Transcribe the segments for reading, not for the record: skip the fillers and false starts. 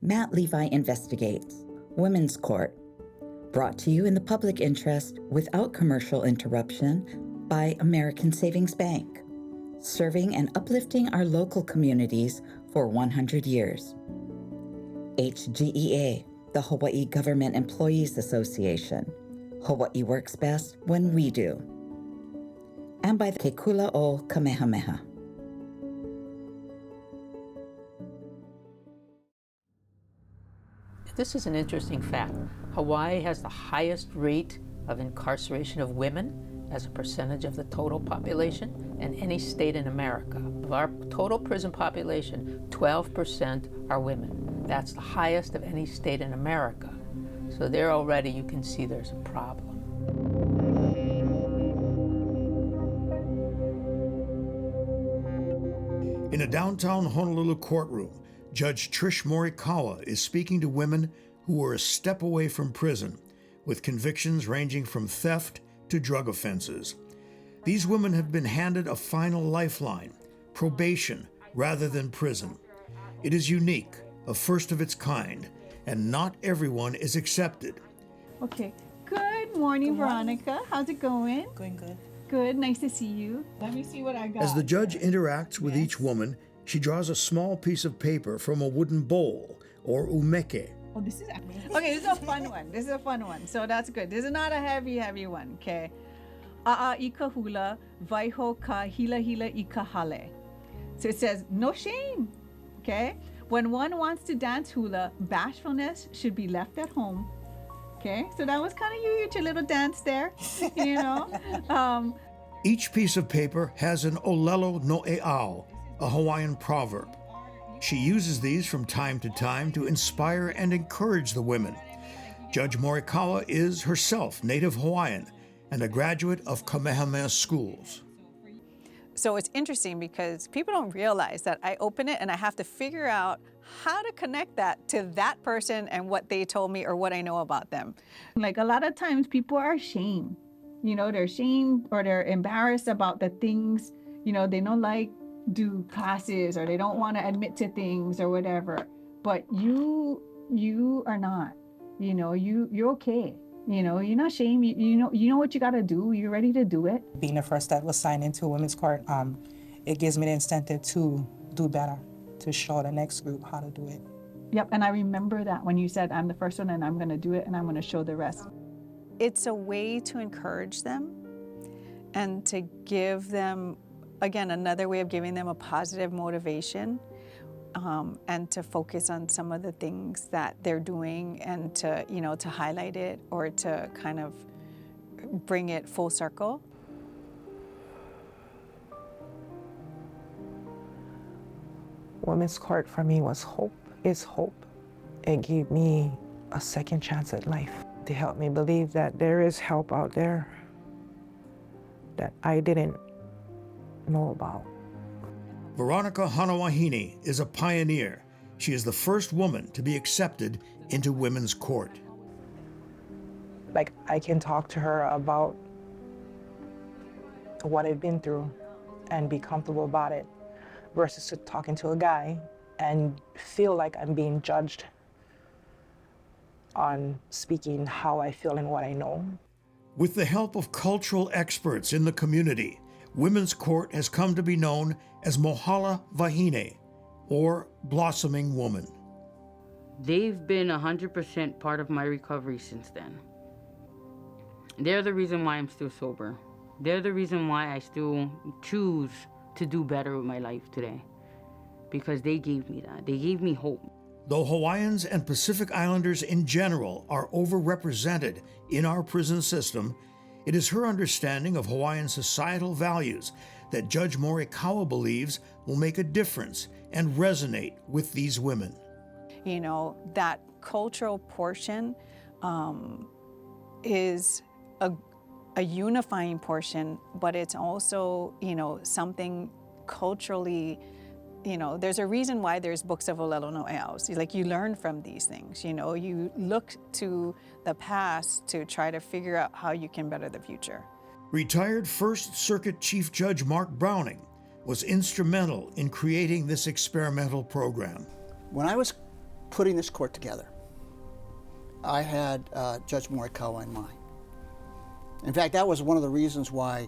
Matt Levi Investigates, Women's Court, brought to you in the public interest without commercial interruption by American Savings Bank, serving and uplifting our local communities for 100 years. HGEA, the Hawaii Government Employees Association. Hawaii works best when we do. And by the Ke Kula o Kamehameha. This is an interesting fact. Hawaii has the highest rate of incarceration of women as a percentage of the total population in any state in America. Of our total prison population, 12% are women. That's the highest of any state in America. So there already you can see there's a problem. In a downtown Honolulu courtroom, Judge Trish Morikawa is speaking to women who were a step away from prison, with convictions ranging from theft to drug offenses. These women have been handed a final lifeline, probation rather than prison. It is unique, a first of its kind, and not everyone is accepted. Okay, good morning, Veronica. How's it going? Going good. Good, nice to see you. Let me see what I got. As the judge interacts with each woman, she draws a small piece of paper from a wooden bowl, or umeke. Oh, this is okay. This is a fun one. This is a fun one. So that's good. This is not a heavy one. Okay. A'a ika hula, vaiho ka hila ika hale. So it says no shame. Okay. When one wants to dance hula, bashfulness should be left at home. Okay. So that was kind of you, your little dance there. You know. Each piece of paper has an olelo no e ao, a Hawaiian proverb. She uses these from time to time to inspire and encourage the women. Judge Morikawa is herself native Hawaiian and a graduate of Kamehameha schools. So it's interesting because people don't realize that I open it and I have to figure out how to connect that to that person and what they told me or what I know about them. Like a lot of times people are ashamed. You know, they're ashamed or they're embarrassed about the things, you know, they don't like do classes or they don't want to admit to things or whatever. But you are not, you know, you're okay. You know, you're not ashamed. You know what you got to do. You're ready to do it. Being the first that was signed into a women's court, it gives me the incentive to do better, to show the next group how to do it. Yep, and I remember that when you said, I'm the first one and I'm going to do it and I'm going to show the rest. It's a way to encourage them and to give them, again, another way of giving them a positive motivation and to focus on some of the things that they're doing and to, you know, to highlight it or to kind of bring it full circle. Women's court for me was hope, is hope. It gave me a second chance at life to help me believe that there is help out there that I didn't know about. Veronica Wahine is a pioneer. She is the first woman to be accepted into women's court. Like, I can talk to her about what I've been through and be comfortable about it versus to talking to a guy and feel like I'm being judged on speaking how I feel and what I know. With the help of cultural experts in the community, Women's Court has come to be known as Mohala Wahine, or Blossoming Woman. They've been 100% part of my recovery since then. They're the reason why I'm still sober. They're the reason why I still choose to do better with my life today. Because they gave me that. They gave me hope. Though Hawaiians and Pacific Islanders in general are overrepresented in our prison system, it is her understanding of Hawaiian societal values that Judge Morikawa believes will make a difference and resonate with these women. You know, that cultural portion is a unifying portion, but it's also, you know, something culturally, you know, there's a reason why there's books of Olelo no Eaos. Like, you learn from these things, you know, you look to the past to try to figure out how you can better the future. Retired First Circuit Chief Judge Mark Browning was instrumental in creating this experimental program. When I was putting this court together, I had Judge Morikawa in mind. In fact, that was one of the reasons why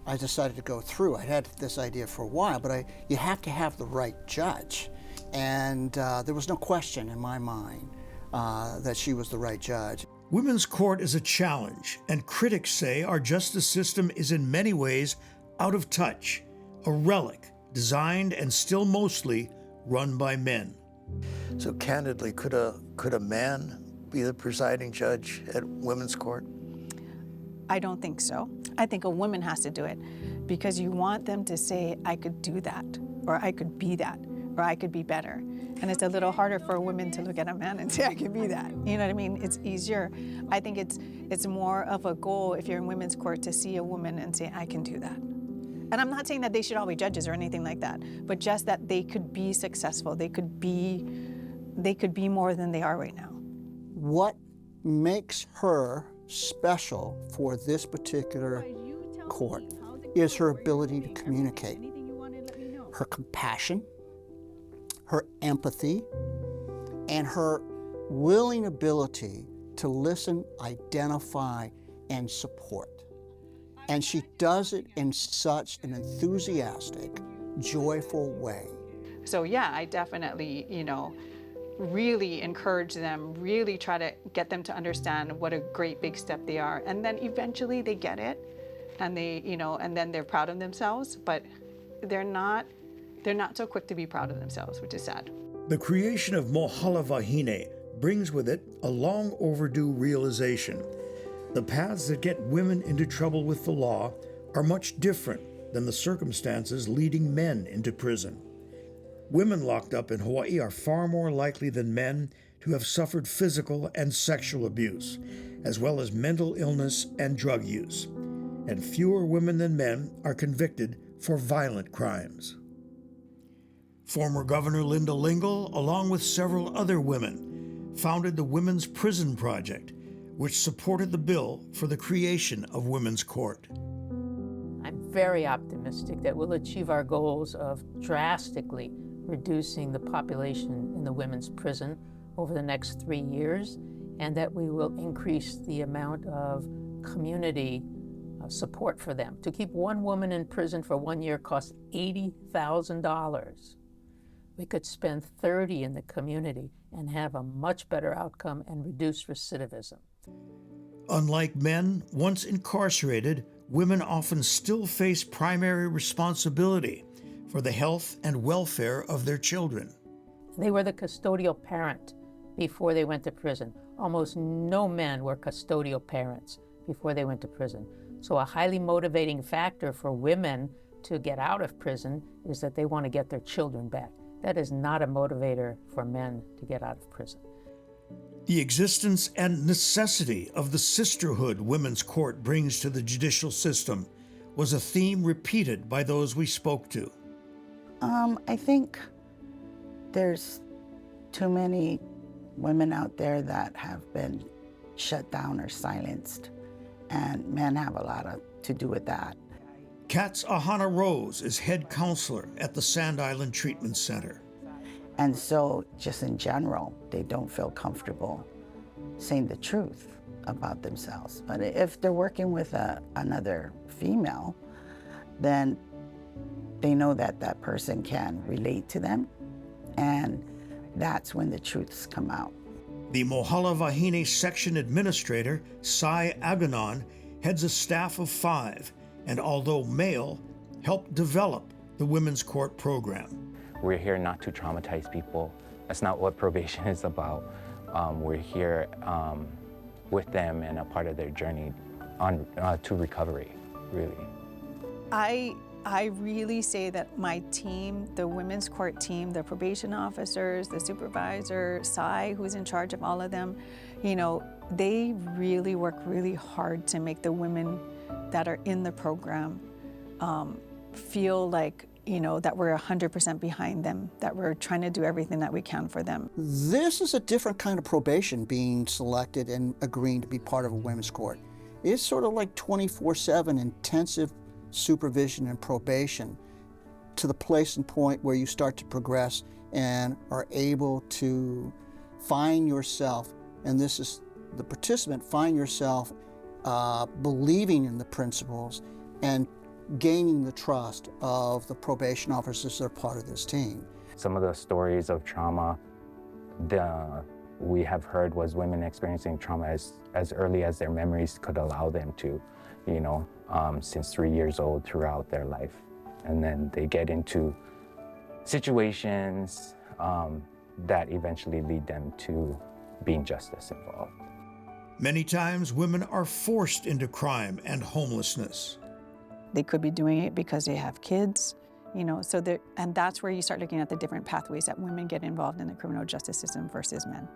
I decided to go through. I had this idea for a while, but you have to have the right judge. And there was no question in my mind that she was the right judge. Women's court is a challenge, and critics say our justice system is in many ways out of touch, a relic designed and still mostly run by men. So candidly, could a man be the presiding judge at women's court? I don't think so. I think a woman has to do it because you want them to say, I could do that, or I could be that, or I could be better. And it's a little harder for a woman to look at a man and say, I could be that. You know what I mean? It's easier. I think it's more of a goal if you're in women's court to see a woman and say, I can do that. And I'm not saying that they should all be judges or anything like that, but just that they could be successful. They could be more than they are right now. What makes her special for this particular court is her ability to communicate, her compassion, her empathy, and her willing ability to listen, identify, and support. And she does it in such an enthusiastic, joyful way. So yeah, I definitely, really encourage them, really try to get them to understand what a great big step they are. And then eventually they get it and and then they're proud of themselves, but they're not so quick to be proud of themselves, which is sad. The creation of Mohala Wahine brings with it a long overdue realization. The paths that get women into trouble with the law are much different than the circumstances leading men into prison. Women locked up in Hawaii are far more likely than men to have suffered physical and sexual abuse, as well as mental illness and drug use. And fewer women than men are convicted for violent crimes. Former Governor Linda Lingle, along with several other women, founded the Women's Prison Project, which supported the bill for the creation of women's court. I'm very optimistic that we'll achieve our goals of drastically reducing the population in the women's prison over the next 3 years, and that we will increase the amount of community support for them. To keep one woman in prison for 1 year costs $80,000. We could spend 30 in the community and have a much better outcome and reduce recidivism. Unlike men, once incarcerated, women often still face primary responsibility for the health and welfare of their children. They were the custodial parent before they went to prison. Almost no men were custodial parents before they went to prison. So a highly motivating factor for women to get out of prison is that they want to get their children back. That is not a motivator for men to get out of prison. The existence and necessity of the sisterhood women's court brings to the judicial system was a theme repeated by those we spoke to. I think there's too many women out there that have been shut down or silenced, and men have a lot to do with that. Katz Ahana Rose is head counselor at the Sand Island Treatment Center. And so just in general, they don't feel comfortable saying the truth about themselves. But if they're working with another female, then they know that that person can relate to them, and that's when the truths come out. The Mohala Wahine section administrator, Sai Aganon, heads a staff of 5, and although male, helped develop the women's court program. We're here not to traumatize people. That's not what probation is about. We're here with them and a part of their journey to recovery, really. I really say that my team, the women's court team, the probation officers, the supervisor, Sai, who's in charge of all of them, they really work really hard to make the women that are in the program feel like, that we're 100% behind them, that we're trying to do everything that we can for them. This is a different kind of probation being selected and agreeing to be part of a women's court. It's sort of like 24/7 intensive supervision and probation to the place and point where you start to progress and are able to find yourself, and this is the participant, find yourself believing in the principles and gaining the trust of the probation officers that are part of this team. Some of the stories of trauma we have heard was women experiencing trauma as early as their memories could allow them to, since 3 years old throughout their life. And then they get into situations that eventually lead them to being justice involved. Many times, women are forced into crime and homelessness. They could be doing it because they have kids, and that's where you start looking at the different pathways that women get involved in the criminal justice system versus men.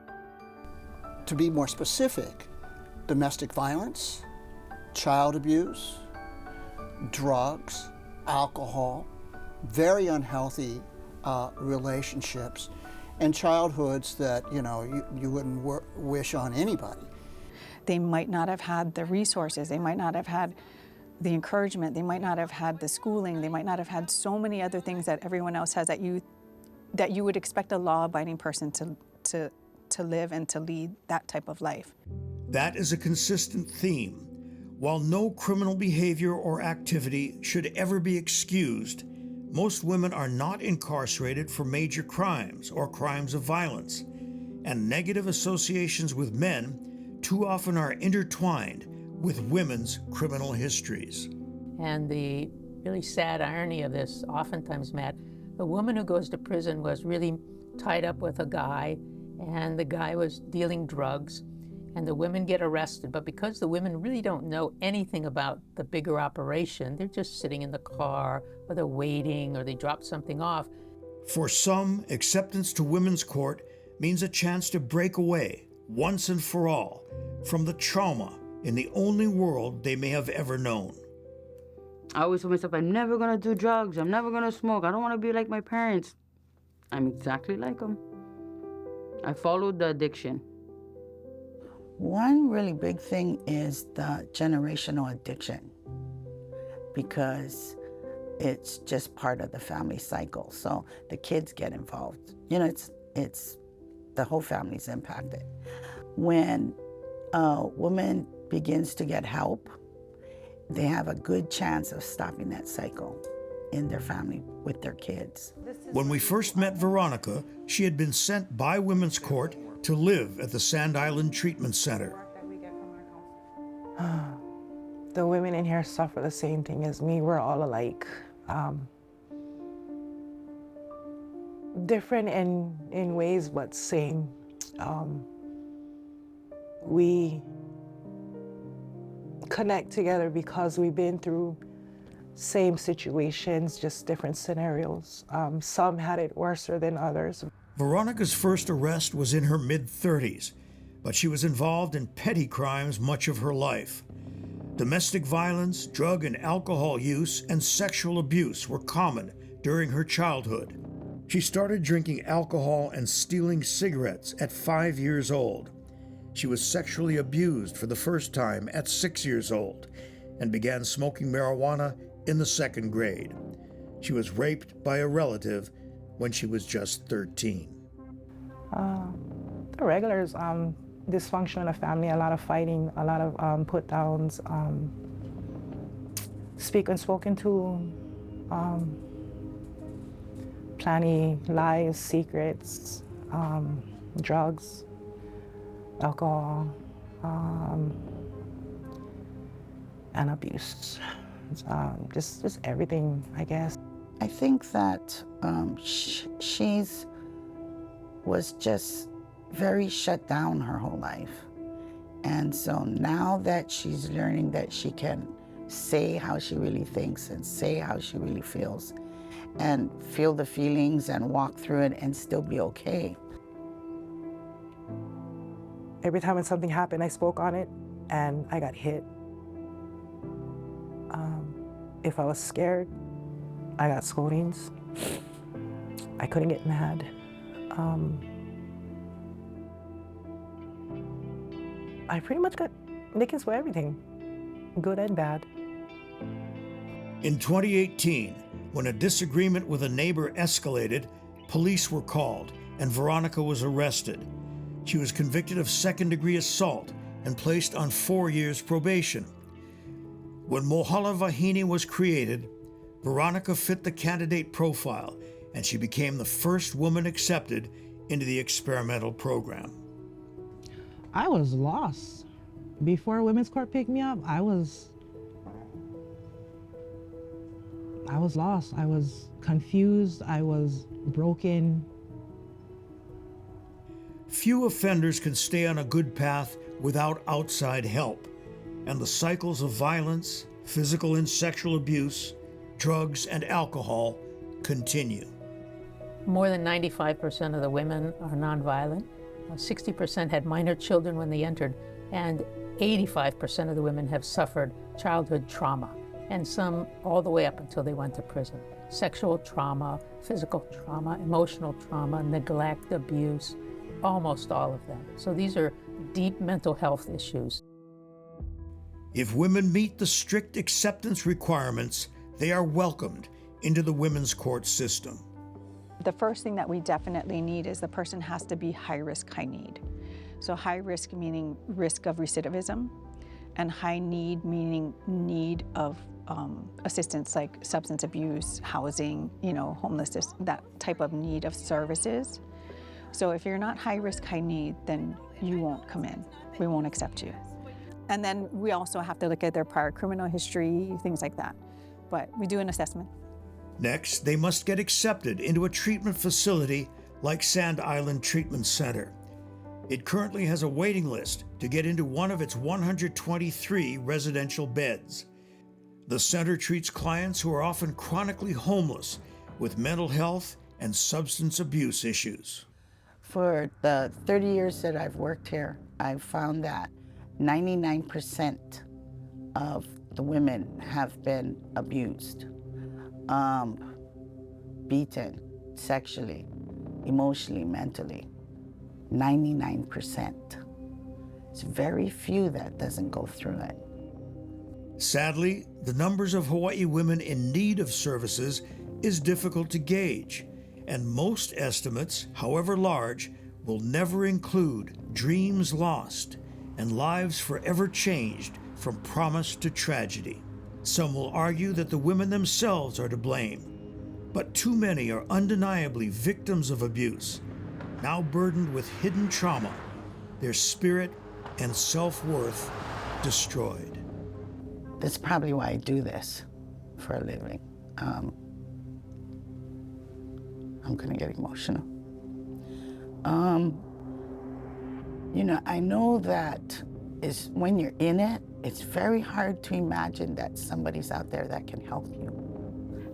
To be more specific, domestic violence, child abuse, drugs, alcohol, very unhealthy relationships, and childhoods that you wouldn't wish on anybody. They might not have had the resources, they might not have had the encouragement, they might not have had the schooling, they might not have had so many other things that everyone else has that you would expect a law-abiding person to live and to lead that type of life. That is a consistent theme. While no criminal behavior or activity should ever be excused, most women are not incarcerated for major crimes or crimes of violence, and negative associations with men too often are intertwined with women's criminal histories. And the really sad irony of this, oftentimes, Matt, the woman who goes to prison was really tied up with a guy, and the guy was dealing drugs, and the women get arrested. But because the women really don't know anything about the bigger operation, they're just sitting in the car, or they're waiting, or they drop something off. For some, acceptance to women's court means a chance to break away, once and for all, from the trauma in the only world they may have ever known. I always told myself, I'm never gonna do drugs, I'm never gonna smoke, I don't wanna be like my parents. I'm exactly like them. I followed the addiction. One really big thing is the generational addiction, because it's just part of the family cycle. So the kids get involved. It's the whole family's impacted. When a woman begins to get help, they have a good chance of stopping that cycle in their family with their kids. When we first met Veronica, she had been sent by Women's Court to live at the Sand Island Treatment Center. The women in here suffer the same thing as me. We're all alike. Different in ways, but same. We connect together because we've been through same situations, just different scenarios. Some had it worse than others. Veronica's first arrest was in her mid-30s, but she was involved in petty crimes much of her life. Domestic violence, drug and alcohol use, and sexual abuse were common during her childhood. She started drinking alcohol and stealing cigarettes at 5 years old. She was sexually abused for the first time at 6 years old and began smoking marijuana in the 2nd grade. She was raped by a relative when she was just 13. The regulars, dysfunction in the family, a lot of fighting, a lot of put-downs, speak unspoken to, planning lies, secrets, drugs, alcohol, and abuse. Just everything, I guess. I think that she's was just very shut down her whole life. And so now that she's learning that she can say how she really thinks and say how she really feels and feel the feelings and walk through it and still be okay. Every time when something happened, I spoke on it and I got hit. If I was scared, I got scoldings. I couldn't get mad. I pretty much got nickings for everything, good and bad. In 2018, when a disagreement with a neighbor escalated, police were called and Veronica was arrested. She was convicted of second-degree assault and placed on 4 years probation. When Mohala Wahine was created, Veronica fit the candidate profile, and she became the first woman accepted into the experimental program. I was lost. Before Women's Court picked me up, I was lost. I was confused. I was broken. Few offenders can stay on a good path without outside help, and the cycles of violence, physical and sexual abuse, drugs, and alcohol continue. More than 95% of the women are nonviolent. 60% had minor children when they entered, and 85% of the women have suffered childhood trauma, and some all the way up until they went to prison. Sexual trauma, physical trauma, emotional trauma, neglect, abuse, almost all of them. So these are deep mental health issues. If women meet the strict acceptance requirements, they are welcomed into the women's court system. The first thing that we definitely need is the person has to be high risk, high need. So high risk meaning risk of recidivism, and high need meaning need of assistance like substance abuse, housing, homelessness, that type of need of services. So if you're not high risk, high need, then you won't come in. We won't accept you. And then we also have to look at their prior criminal history, things like that. But we do an assessment. Next, they must get accepted into a treatment facility like Sand Island Treatment Center. It currently has a waiting list to get into one of its 123 residential beds. The center treats clients who are often chronically homeless with mental health and substance abuse issues. For the 30 years that I've worked here, I've found that 99% of the women have been abused, beaten sexually, emotionally, mentally. 99%. It's very few that doesn't go through it. Sadly, the numbers of Hawaii women in need of services is difficult to gauge, and most estimates, however large, will never include dreams lost and lives forever changed from promise to tragedy. Some will argue that the women themselves are to blame, but too many are undeniably victims of abuse, now burdened with hidden trauma, their spirit and self-worth destroyed. That's probably why I do this for a living. I'm gonna get emotional. I know that is when you're in it, it's very hard to imagine that somebody's out there that can help you.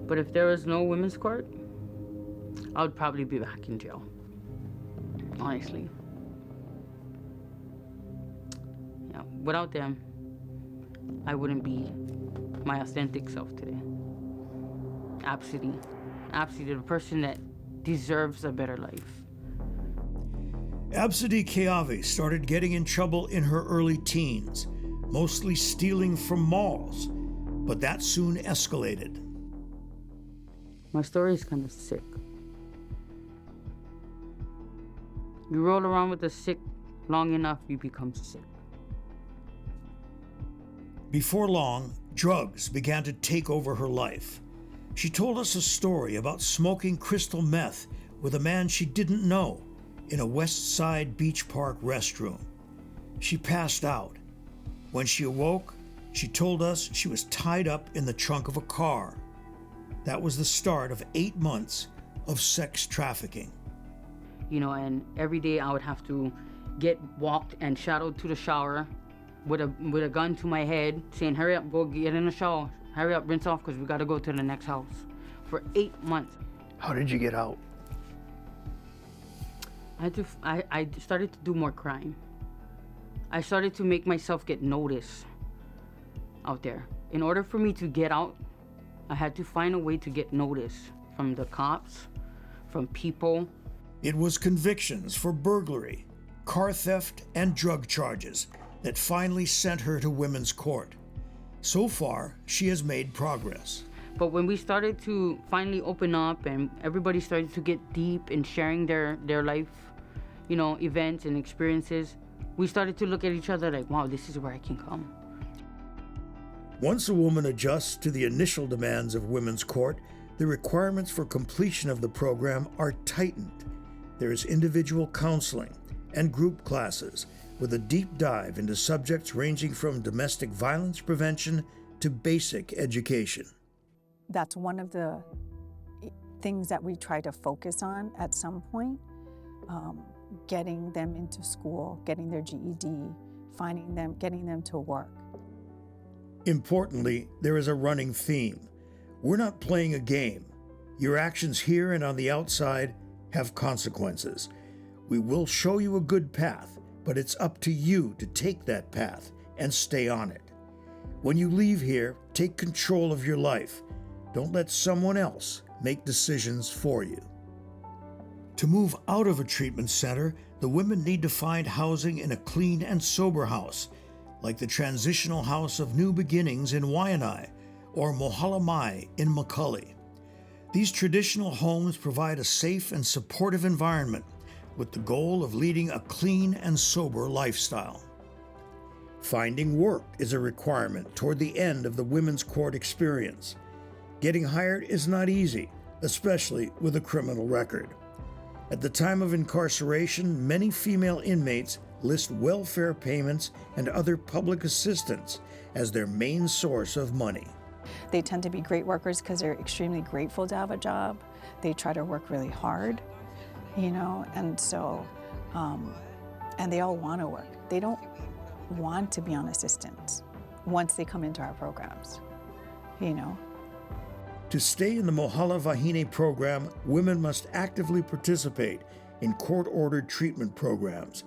But if there was no women's court, I would probably be back in jail, honestly. Yeah, without them, I wouldn't be my authentic self today. Absolutely, the person that deserves a better life. Absidi Keawe started getting in trouble in her early teens, mostly stealing from malls, but that soon escalated. My story is kind of sick. You roll around with the sick long enough, you become sick. Before long, drugs began to take over her life. She told us a story about smoking crystal meth with a man she didn't know in a West Side Beach Park restroom. She passed out. When she awoke, she told us she was tied up in the trunk of a car. That was the start of 8 months of sex trafficking. And every day I would have to get walked and shadowed to the shower with a gun to my head, saying, hurry up, go get in the shower. Hurry up, rinse off, because we got to go to the next house. For 8 months. How did you get out? I started to do more crime. I started to make myself get noticed out there. In order for me to get out, I had to find a way to get noticed from the cops, from people. It was convictions for burglary, car theft, and drug charges that finally sent her to women's court. So far, she has made progress. But when we started to finally open up and everybody started to get deep in sharing their life, events and experiences, we started to look at each other like, wow, this is where I can come. Once a woman adjusts to the initial demands of women's court, the requirements for completion of the program are tightened. There is individual counseling and group classes with a deep dive into subjects ranging from domestic violence prevention to basic education. That's one of the things that we try to focus on at some point, getting them into school, getting their GED, getting them to work. Importantly, there is a running theme. We're not playing a game. Your actions here and on the outside have consequences. We will show you a good path, but it's up to you to take that path and stay on it. When you leave here, take control of your life. Don't let someone else make decisions for you. To move out of a treatment center, the women need to find housing in a clean and sober house, like the Transitional House of New Beginnings in Wahine or Mohala in McCully. These traditional homes provide a safe and supportive environment with the goal of leading a clean and sober lifestyle. Finding work is a requirement toward the end of the women's court experience. Getting hired is not easy, especially with a criminal record. At the time of incarceration, many female inmates list welfare payments and other public assistance as their main source of money. They tend to be great workers because they're extremely grateful to have a job. They try to work really hard, and so, and they all want to work. They don't want to be on assistance once they come into our programs, To stay in the Mohala Wahine program, women must actively participate in court-ordered treatment programs.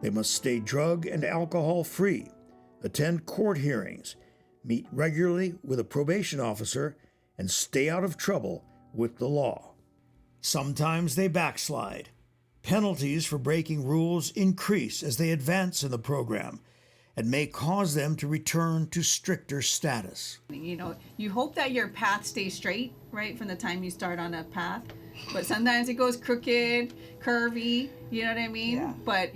They must stay drug and alcohol-free, attend court hearings, meet regularly with a probation officer, and stay out of trouble with the law. Sometimes they backslide. Penalties for breaking rules increase as they advance in the program and may cause them to return to stricter status. You hope that your path stays straight, right, from the time you start on a path. But sometimes it goes crooked, curvy, you know what I mean? Yeah. But,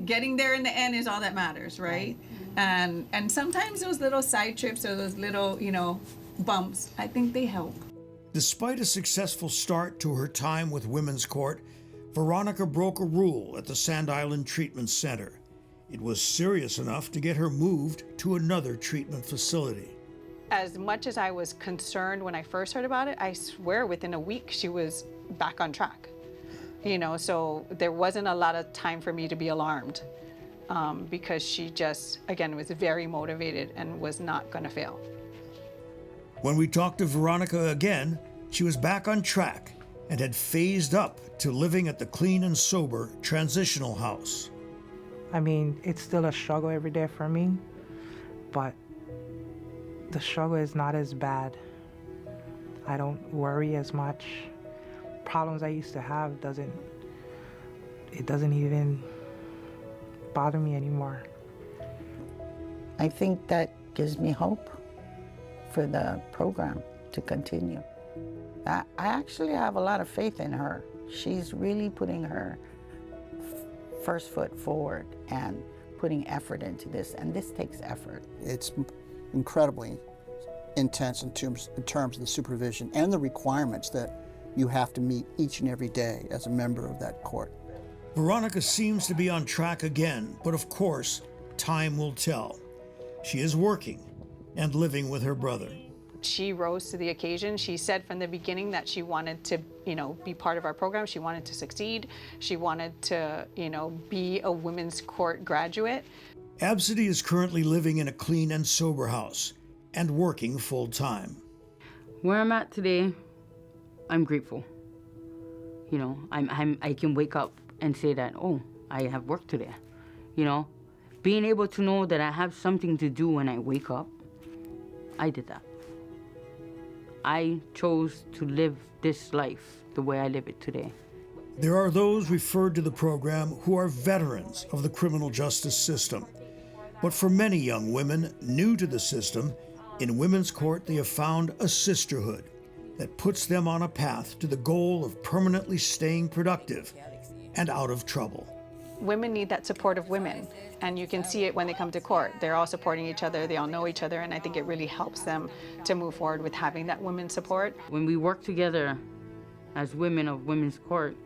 getting there in the end is all that matters, right? And sometimes those little side trips or those little, bumps, I think they help. Despite a successful start to her time with Women's Court, Veronica broke a rule at the Sand Island Treatment Center. It was serious enough to get her moved to another treatment facility. As much as I was concerned when I first heard about it, I swear within a week she was back on track. So there wasn't a lot of time for me to be alarmed because she just, again, was very motivated and was not going to fail. When we talked to Veronica again, she was back on track and had phased up to living at the clean and sober transitional house. I mean, it's still a struggle every day for me, but the struggle is not as bad. I don't worry as much. Problems I used to have doesn't even bother me anymore. I think that gives me hope for the program to continue. I actually have a lot of faith in her. She's really putting her first foot forward and putting effort into this, and this takes effort. It's incredibly intense in terms of the supervision and the requirements that you have to meet each and every day as a member of that court. Veronica seems to be on track again, but of course, time will tell. She is working and living with her brother. She rose to the occasion. She said from the beginning that she wanted to, be part of our program. She wanted to succeed. She wanted to, be a women's court graduate. Absidy is currently living in a clean and sober house and working full-time. Where I'm at today, I'm grateful. I can wake up and say that, oh, I have work today. Being able to know that I have something to do when I wake up, I did that. I chose to live this life the way I live it today. There are those referred to the program who are veterans of the criminal justice system. But for many young women new to the system, in Women's Court they have found a sisterhood that puts them on a path to the goal of permanently staying productive and out of trouble. women need that support of women. And you can see it when they come to court. They're all supporting each other, they all know each other, and I think it really helps them to move forward with having that women's support. When we work together as women of women's court,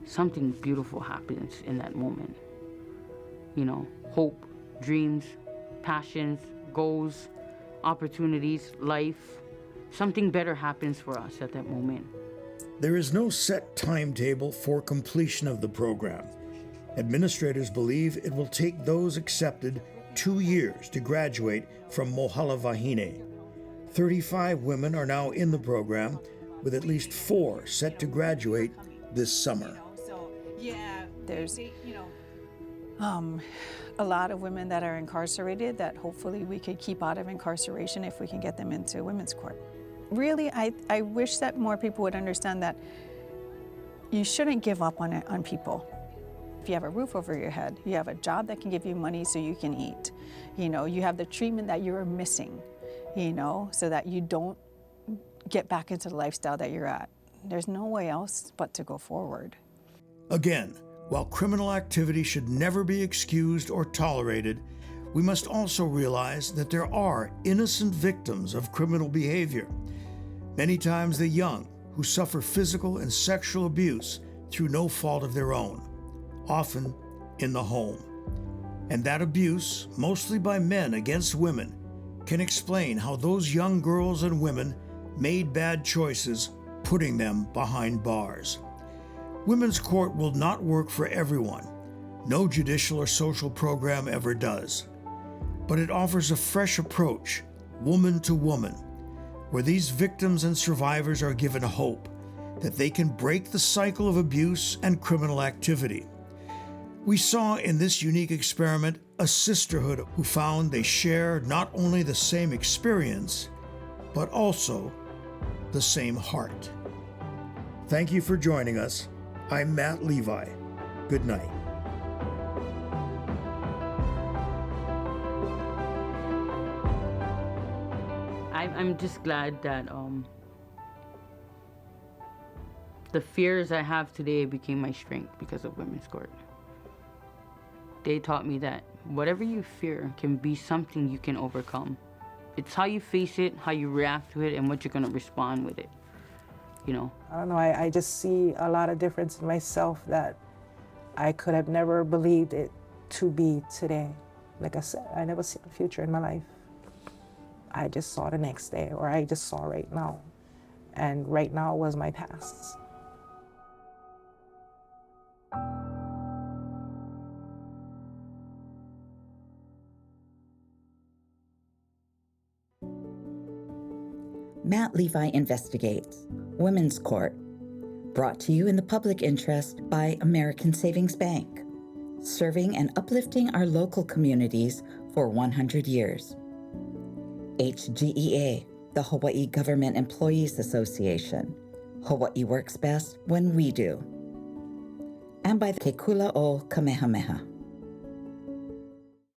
something beautiful happens in that moment. You know, hope, dreams, passions, goals, opportunities, life. Something better happens for us at that moment. There is no set timetable for completion of the program. Administrators believe it will take those accepted 2 years to graduate from Mohala Wahine. 35 women are now in the program, with at least 4 set to graduate this summer. There's a lot of women that are incarcerated that hopefully we could keep out of incarceration if we can get them into women's court. Really, I wish that more people would understand that you shouldn't give up on people. If you have a roof over your head, you have a job that can give you money so you can eat, you have the treatment that you're missing, so that you don't get back into the lifestyle that you're at. There's no way else but to go forward. Again, while criminal activity should never be excused or tolerated, we must also realize that there are innocent victims of criminal behavior. Many times the young who suffer physical and sexual abuse through no fault of their own, often in the home. And that abuse, mostly by men against women, can explain how those young girls and women made bad choices, putting them behind bars. Women's court will not work for everyone. No judicial or social program ever does. But it offers a fresh approach, woman to woman, where these victims and survivors are given hope that they can break the cycle of abuse and criminal activity. We saw in this unique experiment a sisterhood who found they share not only the same experience, but also the same heart. Thank you for joining us. I'm Matt Levi. Good night. I'm just glad that the fears I have today became my strength because of women's court. They taught me that whatever you fear can be something you can overcome. It's how you face it, how you react to it, and what you're gonna respond with it, I don't know, I just see a lot of difference in myself that I could have never believed it to be today. Like I said, I never seen a future in my life. I just saw the next day, or I just saw right now. And right now was my past. Matt Levi Investigates, Women's Court, brought to you in the public interest by American Savings Bank, serving and uplifting our local communities for 100 years. HGEA, the Hawaii Government Employees Association. Hawaii works best when we do. And by the Ke Kula o Kamehameha.